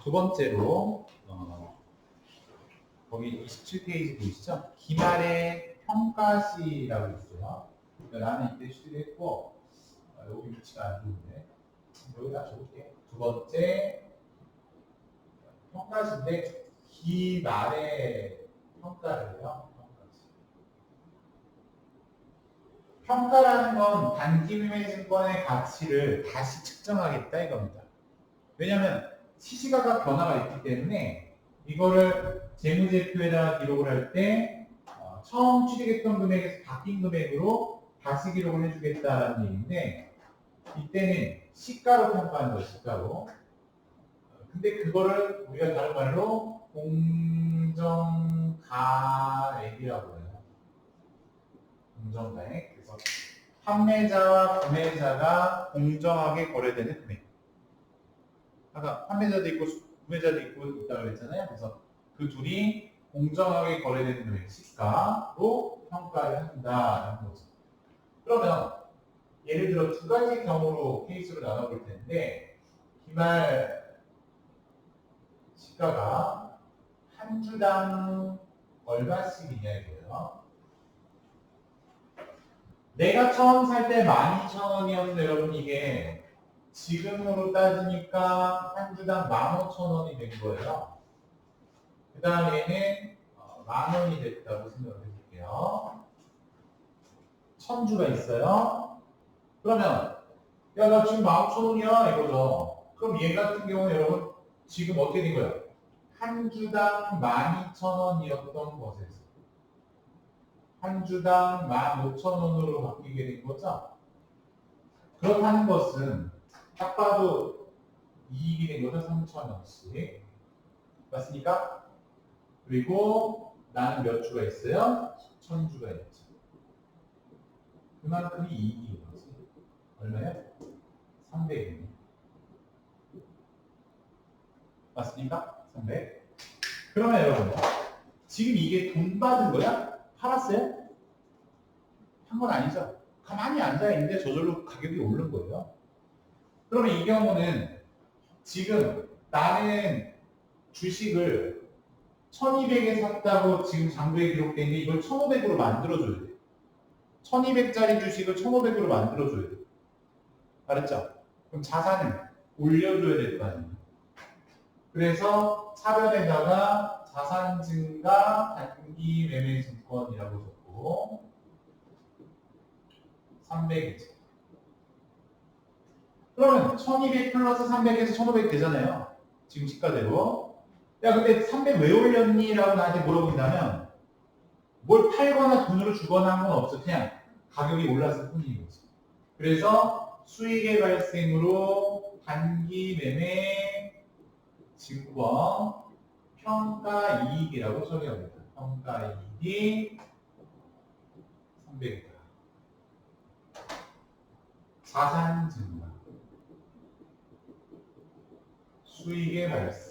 두 번째로 거기 27페이지 보이시죠? 기말의 평가시라고 있어요. 나는 이때 쉬기로 했고 여기 위치가 안 좋은데 여기다 적을게. 두 번째 평가시인데 기말의 평가를 해요. 평가라는 건 단기매매증권의 가치를 다시 측정하겠다 이겁니다. 왜냐하면 시시각각 변화가 있기 때문에 이거를 재무제표에다가 기록을 할 때 처음 취득했던 금액에서 바뀐 금액으로 다시 기록을 해주겠다라는 얘기인데 이때는 시가로 평가하는 거예요. 시가로. 근데 그거를 우리가 다른 말로 공정가액이라고 해요. 공정가액. 그래서 판매자와 구매자가 공정하게 거래되는 금액. 아까 판매자도 있고 구매자도 있고 있다고 그랬잖아요. 그래서 그 둘이 공정하게 거래되는 금액 시가로 평가를 한다라는 거죠. 그러면 예를 들어 두 가지 경우로 케이스로 나눠볼 텐데 기말 시가가 한 주당 얼마씩이냐 이거예요. 내가 처음 살 때 12,000원이었는데 여러분 이게 지금으로 따지니까 한 주당 15,000원이 된 거예요. 그 다음에는 10,000원이 됐다고 생각을 해볼게요. 1000주가 있어요. 그러면 야 나 지금 15,000원이야 이거죠. 그럼 얘 같은 경우는 여러분 지금 어떻게 된 거예요? 한 주당 12,000원이었던 것에서 한 주당 15,000원으로 바뀌게 된 거죠. 그렇다는 것은 딱 봐도 이익이 된 거죠. 3,000원씩. 맞습니까? 그리고 나는 몇 주가 있어요? 1,000주가 있죠. 그만큼이 이익인 거지. 얼마예요? 300이네. 맞습니까? 300. 그러면 여러분, 지금 이게 돈 받은 거야? 팔았어요? 한 건 아니죠. 가만히 앉아있는데 저절로 가격이 오른 거예요. 그러면 이 경우는 지금 나는 주식을 1200에 샀다고 지금 장부에 기록되어 있는데 이걸 1500으로 만들어줘야 돼. 1200짜리 주식을 1500으로 만들어줘야 돼. 알았죠? 그럼 자산을 올려줘야 될 거 아니에요. 그래서 차변에다가 자산 증가 단기 매매 증권이라고 적고 300이죠. 그러면 1200 플러스 300에서 1500 되잖아요. 지금 시가대로. 야 근데 300 왜 올렸니? 라고 나한테 물어본다면 뭘 팔거나 돈으로 주거나 한 건 없어. 그냥 가격이 올랐을 뿐인 거지. 그래서 수익의 발생으로 단기 매매 증권 평가 이익이라고 처리합니다. 평가 이익이 300이다. 자산 증가 수익의 발생.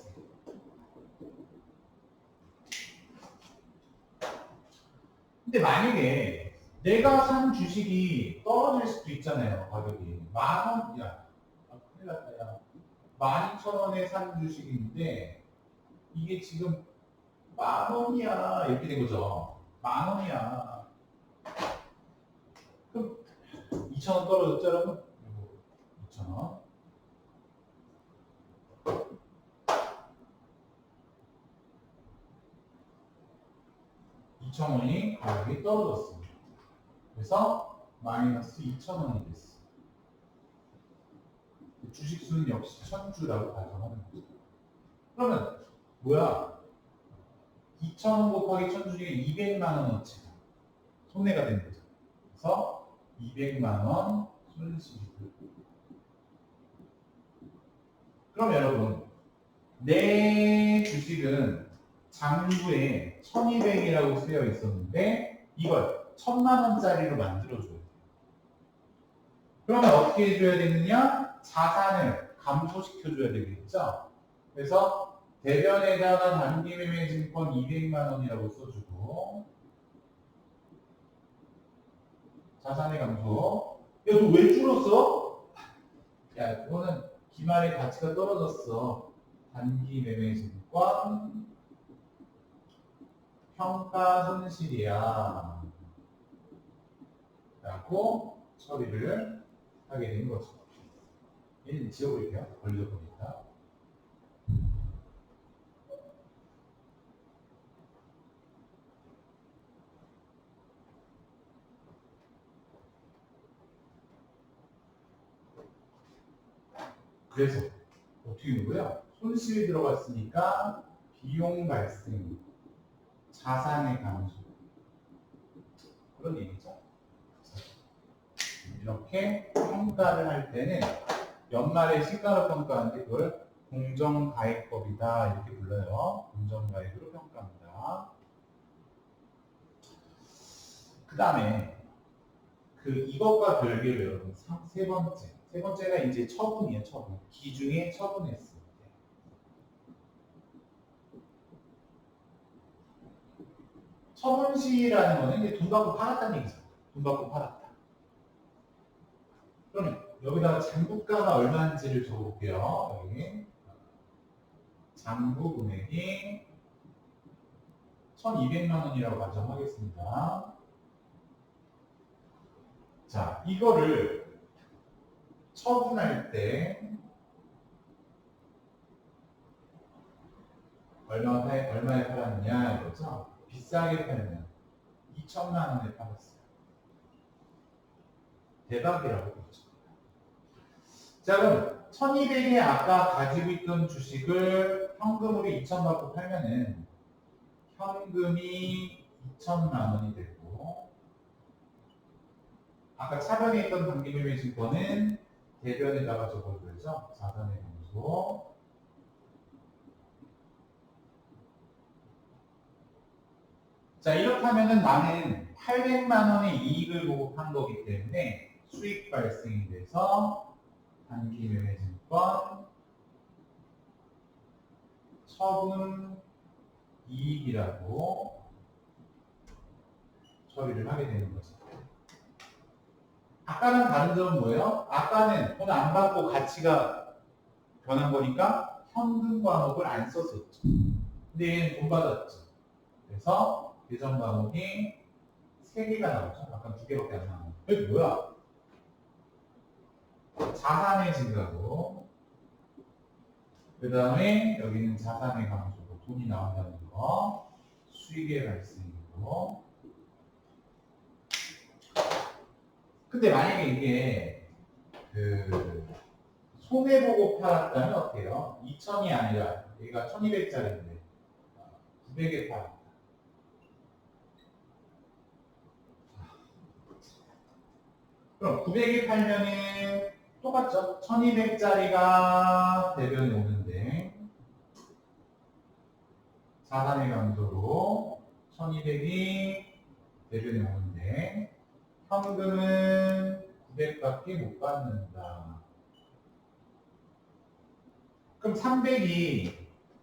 근데 만약에 내가 산 주식이 떨어질 수도 있잖아요. 가격이 10,000원, 야 큰일 났다. 야 12,000원에 산 주식인데 이게 지금 10,000원이야 이렇게 된 거죠. 10,000원이야. 그럼 2,000원 떨어졌죠 여러분? 2,000원. 2,000원이 가격이 떨어졌습니다. 그래서 마이너스 2,000원이 됐어. 주식수는 역시 1,000주라고 가정하는 거죠. 그러면 뭐야? 2,000원 곱하기 1,000주 중에 200만 원어치가 손해가 되는 거죠. 그래서 200만 원 손실이 들고. 그럼 여러분 내 주식은 장부에 1,200이라고 쓰여 있었는데 이걸 1,000만 원짜리로 만들어줘야 돼요. 그러면 어떻게 해줘야 되느냐? 자산을 감소시켜줘야 되겠죠? 그래서 대변에다가 단기매매 증권 200만 원이라고 써주고 자산의 감소. 야, 너 왜 줄었어? 야, 그거는 기말의 가치가 떨어졌어. 단기 매매 증권 평가 손실이야 라고 처리를 하게 된 거죠. 얘는 지워버릴게요. 걸려보니까. 그래서 어떻게 된 거야? 손실이 들어갔으니까 비용 발생, 자산의 감소 그런 얘기죠. 이렇게 평가를 할 때는 연말에 시가로 평가하는데 그걸 공정가액법이다 이렇게 불러요. 공정가액으로 평가합니다. 그 다음에 이것과 별개로 여러분 세 번째가 이제 처분이에요. 처분. 기중에 처분했을 때. 처분 시라는 거는 이제 돈 받고 팔았다는 얘기죠. 돈 받고 팔았다. 그러면 여기다가 잔고가가 얼마인지를 적어볼게요. 여기 잔고 금액이 1,200만 원이라고 가정하겠습니다. 자, 이거를 처분할 때 얼마에 팔았느냐 이거죠. 비싸게 팔면 2천만 원에 팔았어요. 대박이라고 그러죠. 자, 그럼 1,200에 아까 가지고 있던 주식을 현금으로 2천 받고 팔면은 현금이 2천만 원이 되고 아까 차변에 있던 단기매매 증권은 대변에다가 적어줘야죠. 자산의 감소. 자, 이렇게 하면은 나는 800만 원의 이익을 보고 판 거기 때문에 수익 발생이 돼서 단기매매 증권 처분 이익이라고 처리를 하게 되는 거죠. 아까는 다른 점은 뭐예요? 아까는 돈 안 받고 가치가 변한 거니까 현금 과목을 안 썼었죠. 근데 얘는 돈 받았죠. 그래서 예전 과목이 3개가 나오죠. 아까 2개밖에 안 나오는. 이게 뭐야? 자산의 증가고 그 다음에 여기는 자산의 감소고 돈이 나온다는 거 수익의 발생이고 근데 만약에 이게 손해보고 팔았다면 어때요? 2,000이 아니라 여기가 1,200짜리인데 900에 팔았다. 그럼 900에 팔면은 똑같죠? 1,200짜리가 대변이 오는데 자산의 감소로 1,200이 대변이 오는데 현금은 900밖에 못 받는다. 그럼 300이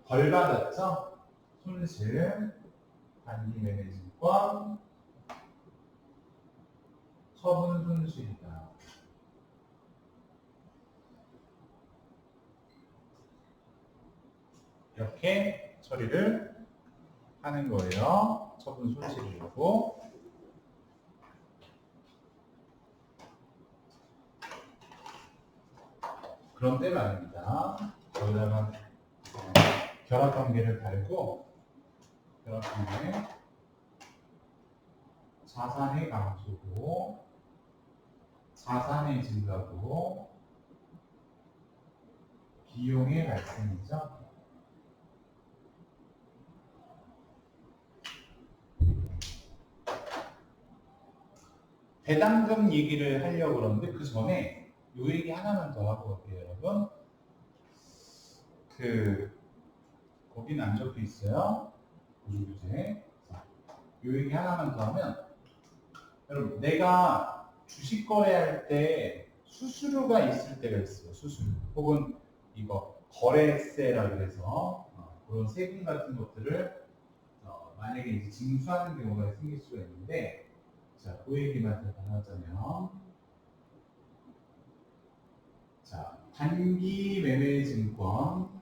벌 받았죠? 손실, 단기 매매 증권, 처분 손실이다. 이렇게 처리를 하는 거예요. 처분 손실이고. 그런 때는 아닙니다. 여기다가 결합관계를 달고 결합관계 자산의 감소고 자산의 증가고 비용의 발생이죠. 배당금 얘기를 하려고 그러는데 그 전에 요 얘기 하나만 더 하고 갈게요, 여러분. 거기는 안 적혀 있어요. 보조교재. 요 얘기 하나만 더 하면 여러분 내가 주식 거래할 때 수수료가 있을 때가 있어요. 수수료 혹은 이거 거래세라고 해서 그런 세금 같은 것들을 만약에 이제 징수하는 경우가 생길 수가 있는데 자, 그 얘기만 더 하자면 자, 단기 매매 증권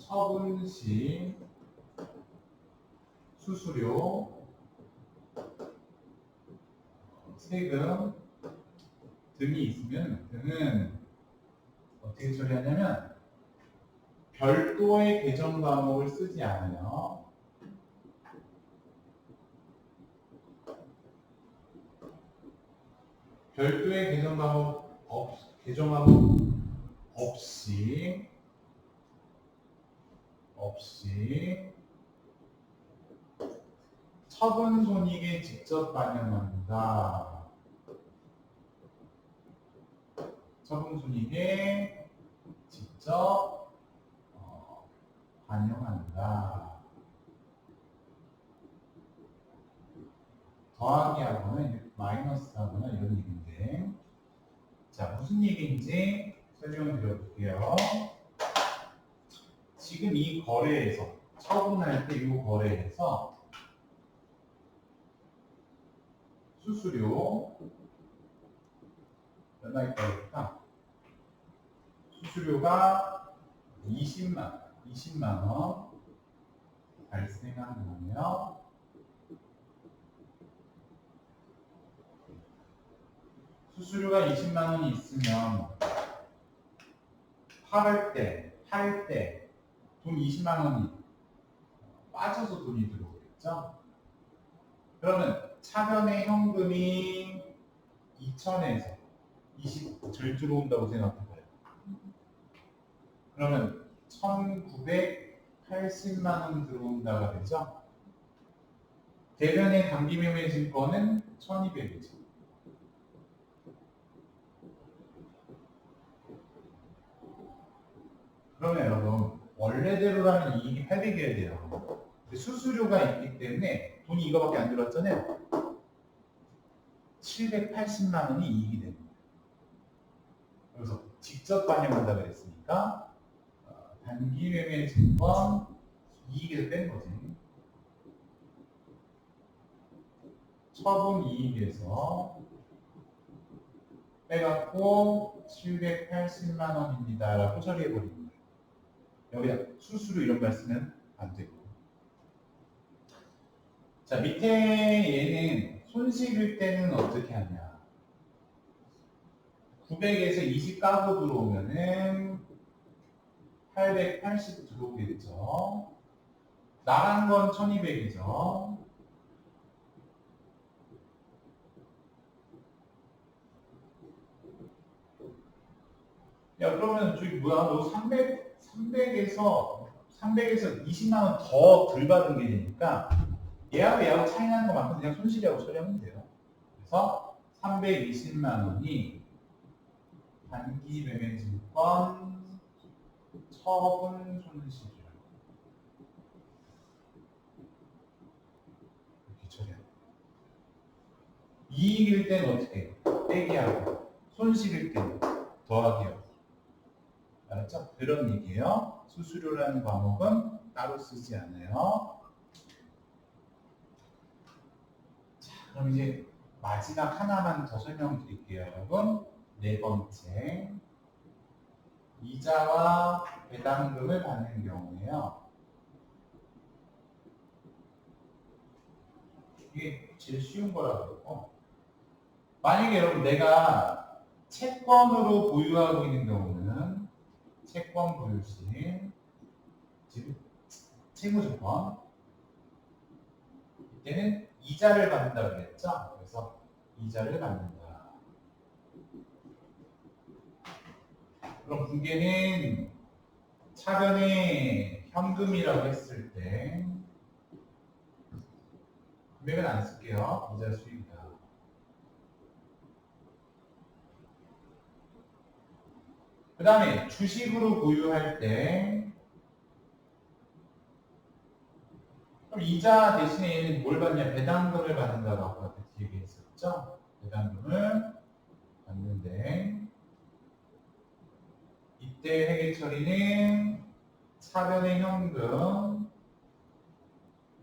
처분시, 수수료, 세금 등이 있으면 등은 어떻게 처리하냐면 별도의 계정 과목을 쓰지 않아요. 별도의 계정 과목 없이 처분 손익에 직접 반영한다. 처분 손익에 직접 반영한다. 더하기 하거나 마이너스 하거나 이런 얘기인데, 자, 무슨 얘기인지 설명을 드려볼게요. 지금 이 거래에서 처분할 때 이 거래에서 수수료 얼마 있다니까? 수수료가 20만 원 발생한 거며, 수수료가 20만 원이 있으면 팔 때 돈 20만 원이 빠져서 돈이 들어오겠죠? 그러면 차변의 현금이 2천에서 20 절 들어온다고 생각해봐요. 그러면 1980만 원 들어온다가 되죠? 대변의 단기매매 증권은 1200이죠. 그러면 여러분 원래대로라면 이익이 800이어야 돼요. 근데 수수료가 있기 때문에 돈이 이거밖에 안 들어왔잖아요. 780만 원이 이익이 됩니다. 그래서 직접 반영한다 그랬으니까 단기매매 증권 이익에서 뺀 거지. 처분 이익에서 빼갖고 780만 원입니다 라고 처리해버리는 거예요. 여기다 수수료 이런 말 쓰면 안 되고. 자, 밑에 얘는 손실일 때는 어떻게 하냐. 900에서 20 까고 들어오면은 880 들어오겠죠. 나간 건 1200이죠. 야, 그러면 저기 뭐야? 너 300에서 20만 원 더 덜 받은 게 되니까 얘하고 차이 나는 것만큼 그냥 손실이라고 처리하면 돼요. 그래서 320만 원이 단기 매매 증권 처분 손실이라고 이렇게 처리합니다. 이익일 때는 어떻게 해요? 빼기하고, 손실일 때는 더하기하고. 알았죠? 그런 얘기예요. 수수료라는 과목은 따로 쓰지 않아요. 자, 그럼 이제 마지막 하나만 더 설명드릴게요, 여러분. 네 번째, 이자와 배당금을 받는 경우에요. 이게 제일 쉬운 거라고 그러고, 만약에 여러분 내가 채권으로 보유하고 있는 경우는 채권 보유시, 즉 채무증권, 이때는 이자를 받는다고 그랬죠? 그래서 이자를 받는다. 그럼 분계는 차변에 현금이라고 했을 때 금액은 안 쓸게요. 이자 수익이다. 그 다음에 주식으로 보유할 때 그럼 이자 대신에 얘는 뭘 받냐? 배당금을 받는다고 아까 얘기했었죠? 배당금을 받는데 이때 회계 처리는 차변의 현금,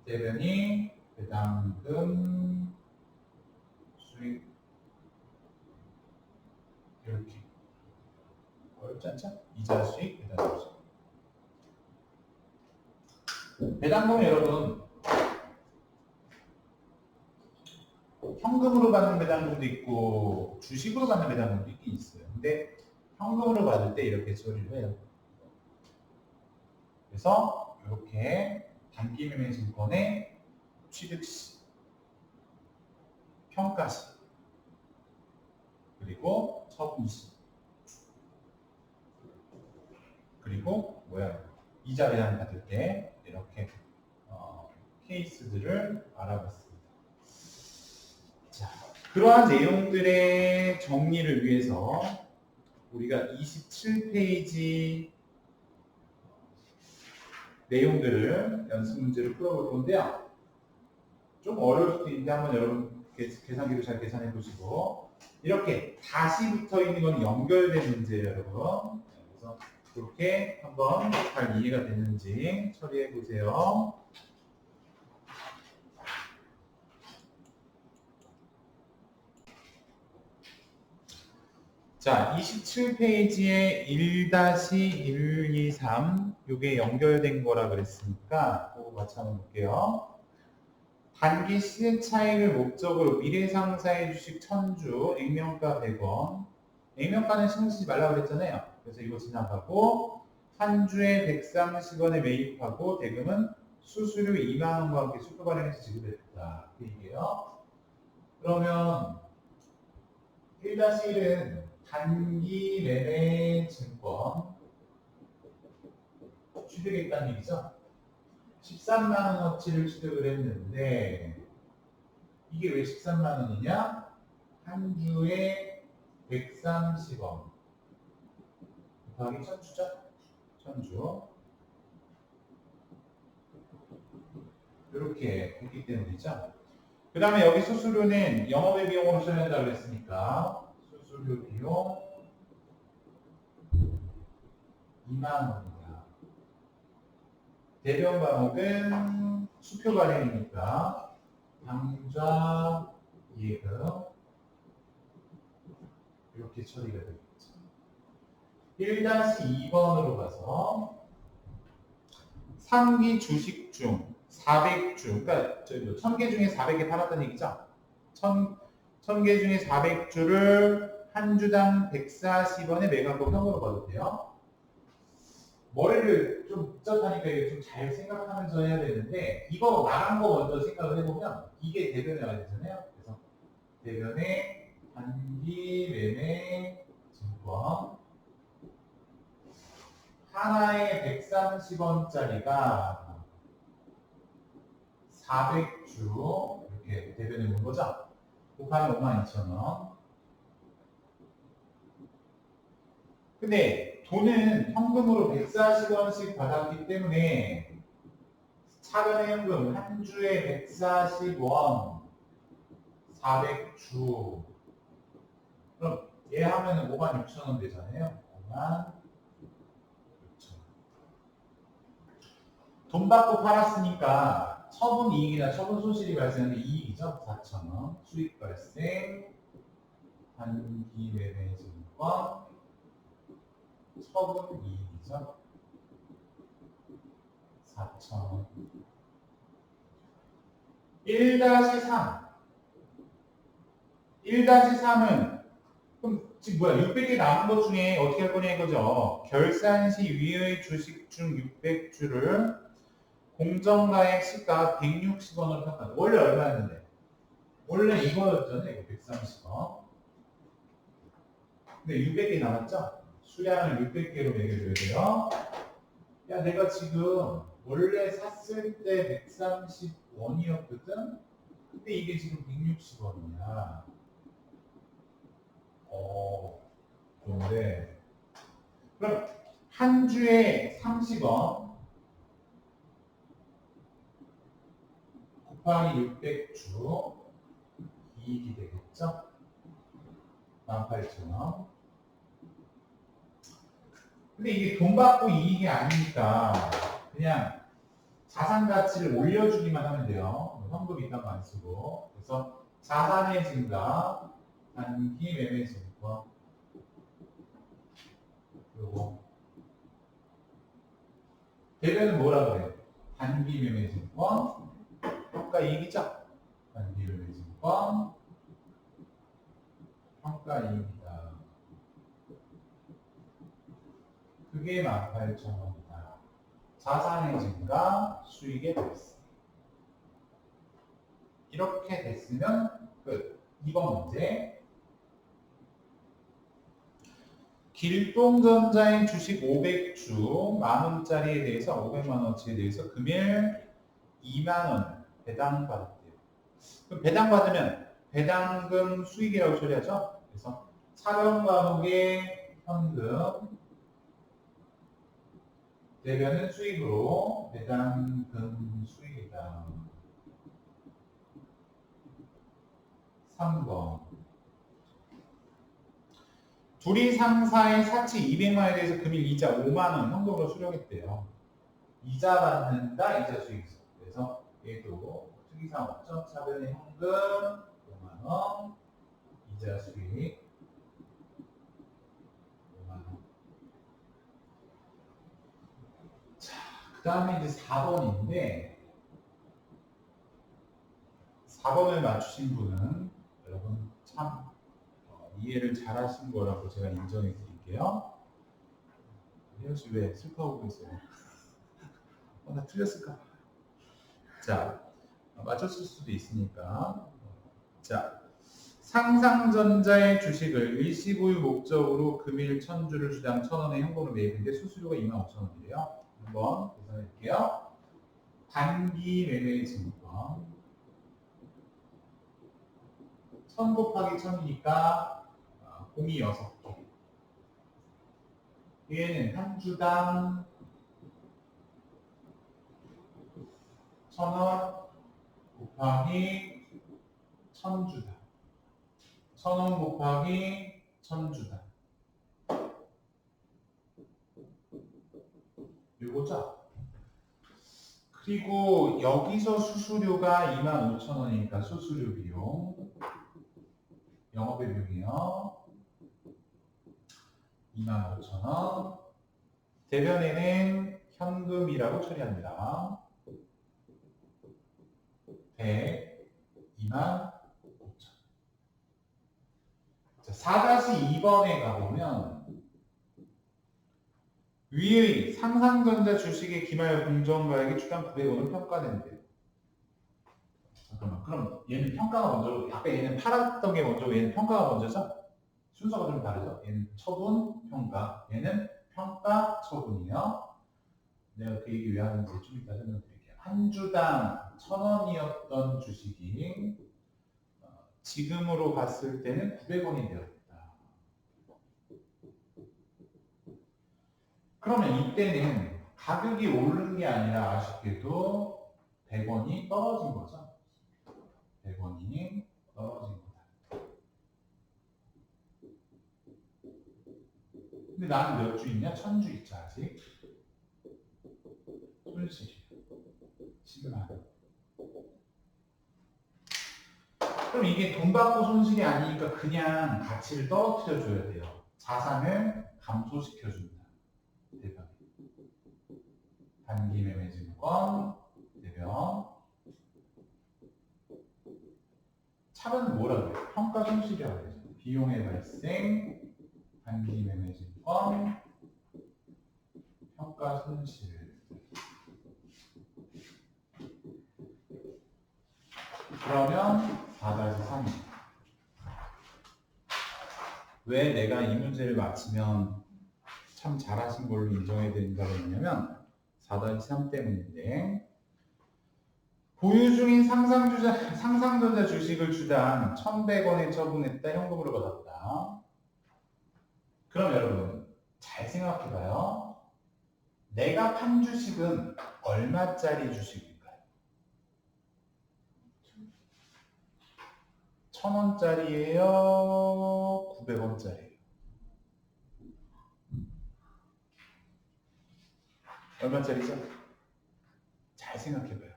대변이 배당금, 수익 이렇게 어렵지 않죠? 이자 수익, 배당금 수익. 배당금은 여러분 현금으로 받는 배당금도 있고 주식으로 받는 배당금도 있긴 있어요. 근데 현금으로 받을 때 이렇게 처리를 해요. 그래서 이렇게 단기 매매 증권의 취득시, 평가시, 그리고 처분시, 그리고 이자 배당 받을 때 이렇게 케이스들을 알아봤습니다. 자, 그러한 내용들의 정리를 위해서 우리가 27페이지 내용들을 연습 문제로 풀어볼 건데요. 좀 어려울 수도 있는데 한번 여러분 계산기로 잘 계산해 보시고 이렇게 다시 붙어 있는 건 연결된 문제예요, 여러분. 그래서 그렇게 한번 잘 이해가 되는지 처리해 보세요. 자, 27페이지에 1-123 이게 연결된 거라 그랬으니까 그거 같이 한번 볼게요. 단기 시세 차익을 목적으로 미래상사의 주식 1000주, 액면가 100원. 액면가는 신경 쓰지 말라고 그랬잖아요. 그래서 이거 지나가고 한 주에 130원에 매입하고 대금은 수수료 2만원과 함께 수표 발행해서 지급했다. 그 얘기예요. 그러면 1-1은 단기 매매 증권 취득했다는 얘기죠. 13만원 어치를 취득을 했는데 이게 왜 13만원이냐? 한 주에 130원 곱하기 1000주죠? 1000주 이렇게 했기 때문이죠. 그 다음에 여기 수수료는 영업의 비용으로 써야 한다고 했으니까 수수료 비용 2만원입니다. 대변 과목은 수표 발행이니까 당좌 이해금 이렇게 처리가 되겠죠. 1-2번으로 가서 상기 주식 중 400주, 그러니까 1000개 중에 400개 팔았다는 얘기죠. 1000개 중에 400주를 한 주당 140원에 매각고 현금으로 받아도 돼요. 머리를 좀 복잡하니까 이게 좀 잘 생각하면서 해야 되는데 이거 나간 거 먼저 생각을 해보면 이게 대변에 와야 되잖아요. 그래서 대변에 단기 매매 증권 하나에 130원짜리가 400주 이렇게 대변에 온 거죠. 곱하기 52,000원. 근데 돈은 현금으로 140원씩 받았기 때문에 차변의 현금 한 주에 140원 400주 그럼 얘 하면은 56,000원 되잖아요. 56,000원 돈 받고 팔았으니까 처분 이익이나 처분 손실이 발생하는 이익이죠. 4,000원 수익 발생 단기 매매 증권 처분 이익이죠. 4,000원 1-3 1-3은 그럼 지금 뭐야 600개 남은 것 중에 어떻게 할 거냐 이거죠. 결산 시 위의 주식 중 600주를 공정가액 시가 160원으로 평가. 원래 얼마였는데? 원래 이거였잖아요. 이거 130원. 근데 600개 남았죠? 수량을 600개로 매겨줘야 돼요. 야, 내가 지금 원래 샀을 때 130원이었거든? 근데 이게 지금 160원이야. 좋은데. 그럼 한 주에 30원 곱하기 600주 이익이 되겠죠? 18,000원. 근데 이게 돈 받고 이익이 아니니까 그냥 자산 가치를 올려주기만 하면 돼요. 현금 있다는 거 안 쓰고. 그래서 자산의 증가, 단기 매매 증권, 그리고 대변은 뭐라 그래요? 단기 단기매매증권 평가이익이죠. 단기매매증권 평가이익이다. 그게 18,000원이다. 자산의 증가, 수익의 발생. 이렇게 됐으면 끝. 2번 문제. 길동전자의 주식 500주 만원짜리에 대해서 500만원어치에 대해서 금일 2만원 배당받았대요. 그럼 배당받으면 배당금 수익이라고 처리하죠. 그래서 사용 과목의 현금 대변은 수익으로 배당금 수익이다. 3번. 둘이 상사의 사치 200만원에 대해서 금일 이자 5만원 현금으로 수령했대요. 이자 받는다, 이자 수익. 그래서 얘도 특이사항 없죠? 차변의 현금 5만원, 이자 수익 5만원. 자, 그 다음에 이제 4번인데 4번을 맞추신 분은 여러분 참 이해를 잘 하신 거라고 제가 인정해 드릴게요. 혜연씨 왜 슬퍼하고 계세요? 나 틀렸을까? 자, 맞췄을 수도 있으니까. 자, 상상전자의 주식을 일시보유 목적으로 금일 1000주를 주당 1000원의 현금으로 매입했는데 수수료가 25,000원이래요. 한번 계산해볼게요. 단기 매매 증권 1000 곱하기 1000이니까 공이 6개. 얘는 한 주당 1000원 곱하기 1000주당. 1000원 곱하기 1000주당. 요거죠? 그리고 여기서 수수료가 25,000원이니까 수수료 비용. 영업의 비용이요. 25,000원. 대변에는 현금이라고 처리합니다. 25,000원. 자, 4-2번에 가보면 위의 상상전자 주식의 기말 공정가액이 주당 900원을 평가된대요. 잠깐만, 그럼 얘는 평가가 먼저, 아까 얘는 팔았던 게 먼저, 얘는 평가가 먼저죠? 순서가 좀 다르죠? 얘는 처분, 평가. 얘는 평가, 처분이요. 내가 그 얘기 왜 하는지 좀 이따 설명드릴게요. 한 주당 1000원이었던 주식이 지금으로 봤을 때는 900원이 되었다. 그러면 이때는 가격이 오른 게 아니라 아쉽게도 100원이 떨어진 거죠. 100원이 떨어진 거다. 근데 나는 몇 주 있냐? 1000주 있지 아직. 손실 10만 원. 그럼 이게 돈 받고 손실이 아니니까 그냥 가치를 떨어뜨려 줘야 돼요. 자산을 감소시켜 준다. 대변. 단기 매매 증권 대변. 차변은 뭐라고 해요? 평가 손실이라고 해요. 비용의 발생, 단기 매매 증권, 평가 손실. 그러면 4-3. 왜 내가 이 문제를 맞히면 참 잘하신 걸로 인정해야 된다고 했냐면 4-3 때문인데, 보유 중인 상상전자 주식을 주당 1,100원에 처분했다, 현금으로 받았다. 그럼 여러분 잘 생각해봐요. 내가 판 주식은 얼마짜리 주식일까요? 1,000원짜리예요? 900원짜리예요? 얼마짜리죠? 잘 생각해봐요.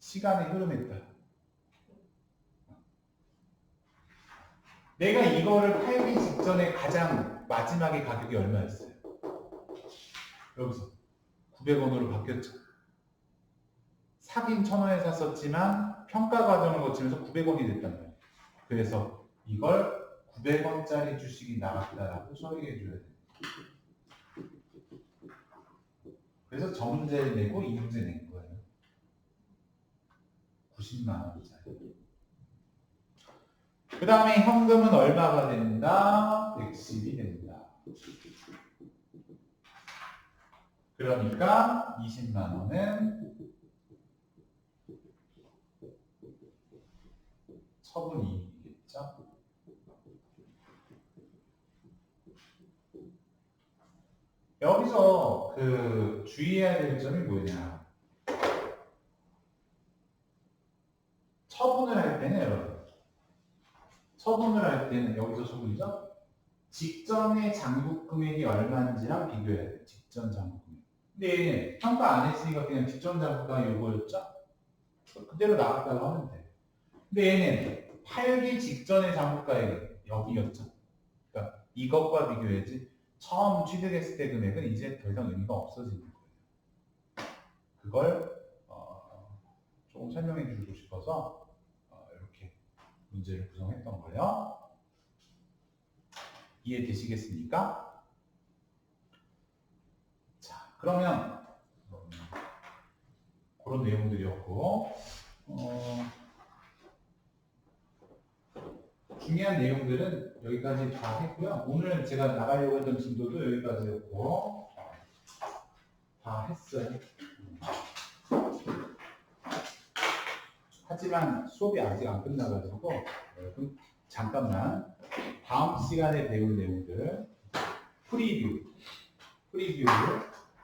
시간의 흐름에 따라. 내가 이거를 팔기 직전에 가장 마지막에 가격이 얼마였어요? 여기서 900원으로 바뀌었죠. 사긴 1,000원에 샀었지만 평가 과정을 거치면서 900원이 됐단 말이에요. 그래서 이걸 900원짜리 주식이 나갔다라고 처리해 줘야 돼요. 그래서 저 문제를 내고 이 문제 낸 거예요. 90만 원짜리. 그 다음에 현금은 얼마가 된다? 110이 된다. 그러니까 20만 원은 처분이익이겠죠. 여기서 그 주의해야 될 점이 뭐냐? 처분을 할 때는 여러분, 처분을 할 때는 여기서 처분이죠. 직전의 잔국 금액이 얼마인지랑 비교해야 돼요. 직전 잔국 금액. 근데 평가 안 했으니까 그냥 직전 잔국가 요거였죠? 그대로 나갔다고 하면 돼. 근데 얘는 팔기 직전의 잔국가액은 여기였죠. 그러니까 이것과 비교해야지 처음 취득했을 때 금액은 이제 더 이상 의미가 없어지는 거예요. 그걸 조금 설명해 주고 싶어서 이렇게 문제를 구성했던 거예요. 이해되시겠습니까? 자, 그러면 그런 내용들이었고 중요한 내용들은 여기까지 다 했고요. 오늘 제가 나가려고 했던 진도도 여기까지였고 다 했어요. 하지만 수업이 아직 안 끝나가지고 여러분 잠깐만 다음 시간에 배울 내용들 프리뷰를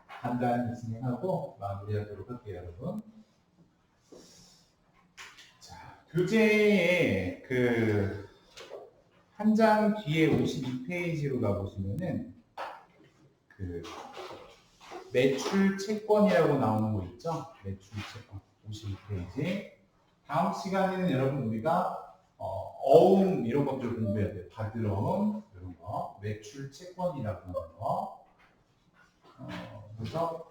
간단히 진행하고 마무리하도록 할게요, 여러분. 자, 교재에 그 한 장 뒤에 52페이지로 가보시면은 그 매출 채권이라고 나오는 거 있죠? 매출 채권 52페이지. 다음 시간에는 여러분 우리가 어음 이런 것들 공부해야 돼요. 받으러움 이런 거, 매출 채권이라고 하는 거. 그래서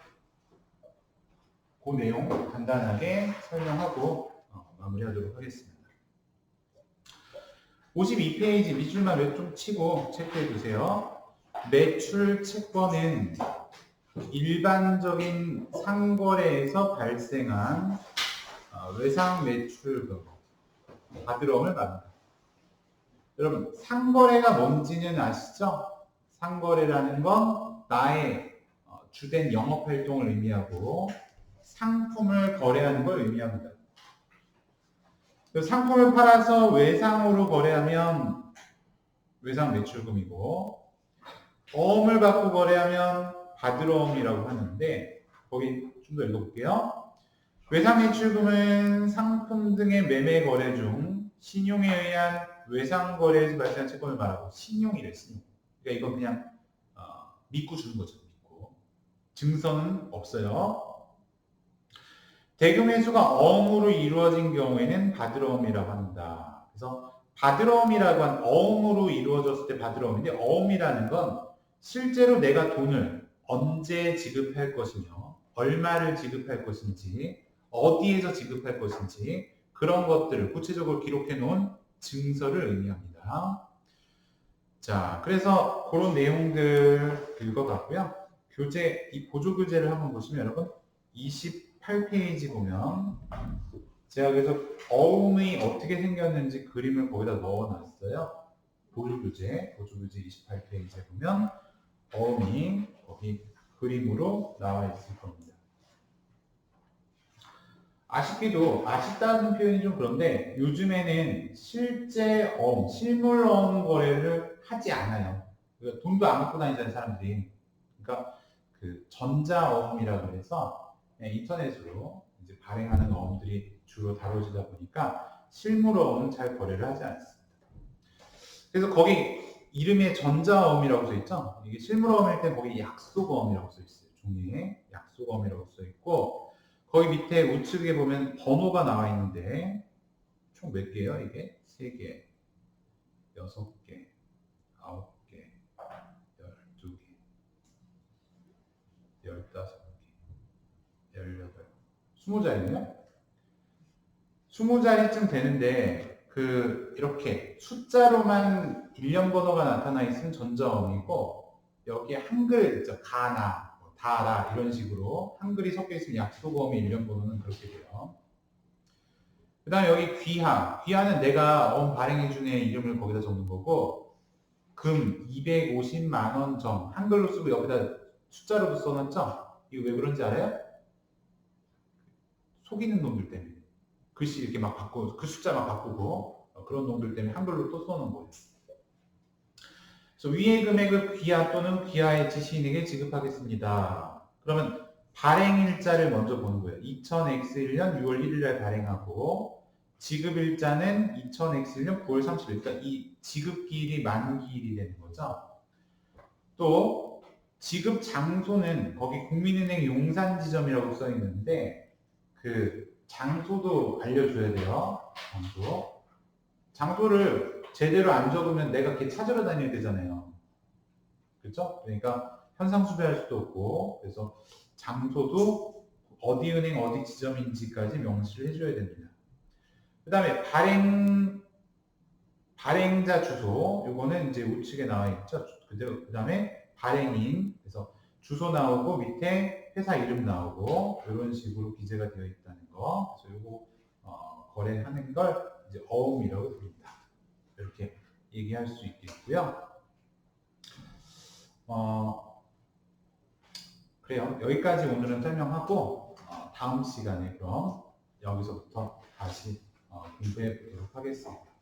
그 내용 간단하게 설명하고 마무리하도록 하겠습니다. 52페이지 밑줄만 좀 치고 체크해 주세요. 매출 채권은 일반적인 상거래에서 발생한 외상 매출금, 받으러움을 말합니다. 여러분, 상거래가 뭔지는 아시죠? 상거래라는 건 나의 주된 영업활동을 의미하고 상품을 거래하는 걸 의미합니다. 상품을 팔아서 외상으로 거래하면 외상 매출금이고 어음을 받고 거래하면 받으러움이라고 하는데 거기 좀 더 읽어볼게요. 외상 매출금은 상품 등의 매매 거래 중 신용에 의한 외상 거래에서 발생한 채권을 말하고 신용이래, 신용. 그러니까 이건 그냥 믿고 주는 거죠. 믿고. 증서는 없어요. 대금 회수가 어음으로 이루어진 경우에는 받으러움이라고 한다. 그래서 받으러움이라고 한 어음으로 이루어졌을 때 받으러움인데 어음이라는 건 실제로 내가 돈을 언제 지급할 것이며 얼마를 지급할 것인지 어디에서 지급할 것인지 그런 것들을 구체적으로 기록해 놓은 증서를 의미합니다. 자, 그래서 그런 내용들 읽어봤고요. 교재, 이 보조교재를 한번 보시면 여러분 28페이지 보면 제가 그래서 어음이 어떻게 생겼는지 그림을 거기다 넣어놨어요. 보조교재 28페이지에 보면 어음이 거기 그림으로 나와 있을 겁니다. 아쉽게도 아쉽다는 표현이 좀 그런데 요즘에는 실제 실물 어음 거래를 하지 않아요. 그러니까 돈도 안 갖고 다니는 사람들이. 그러니까 그 전자어음이라고 해서 인터넷으로 이제 발행하는 어음들이 주로 다뤄지다 보니까 실물 어음은 잘 거래를 하지 않습니다. 그래서 거기 이름에 전자어음이라고 써 있죠. 이게 실물 어음일 때 거기 약속어음이라고 써 있어요. 종이에 약속어음이라고 써 있고 거기 밑에 우측에 보면 번호가 나와 있는데 총 몇 개예요? 이게 3개, 6개, 9개, 12개, 15개, 18, 20자리네요. 20자리쯤 되는데 이렇게 숫자로만 일련 번호가 나타나 있으면 전자음이고 여기에 한글 있죠. 가나, 뭐 다라 이런 식으로 한글이 섞여 있으면 약소음의 일련 번호는 그렇게 돼요. 그 다음에 여기 귀하. 귀하는 내가 발행해준 애 이름을 거기다 적는 거고 금 250만 원 점 한글로 쓰고 여기다 숫자로도 써놨죠? 이거 왜 그런지 알아요? 속이는 놈들 때문에. 글씨 이렇게 막 바꾸고 그 숫자 막 바꾸고 그런 놈들 때문에 한글로 또 써놓은 거예요. 그래서 위의 금액을 귀하 또는 귀하의 지시인에게 지급하겠습니다. 그러면 발행일자를 먼저 보는 거예요. 2000X1년 6월 1일날 발행하고 지급일자는 2000X1년 9월 30일. 그러니까 이 지급기일이 만기일이 되는 거죠. 또 지급 장소는 거기 국민은행 용산지점이라고 써 있는데 그 장소도 알려줘야 돼요. 장소를 제대로 안 적으면 내가 이렇게 찾으러 다녀야 되잖아요. 그렇죠? 그러니까 현상수배할 수도 없고 그래서 장소도 어디 은행 어디 지점인지까지 명시를 해줘야 됩니다. 그 다음에 발행자 주소 요거는 이제 우측에 나와 있죠. 그 다음에 발행인 그래서 주소 나오고 밑에 회사 이름 나오고 이런 식으로 기재가 되어 있다는 거. 그래서 요거 거래하는 걸 이제 어음이라고 부릅니다. 이렇게 얘기할 수 있겠고요. 그래요. 여기까지 오늘은 설명하고 다음 시간에 그럼 여기서부터 다시 공부해 보도록 하겠습니다.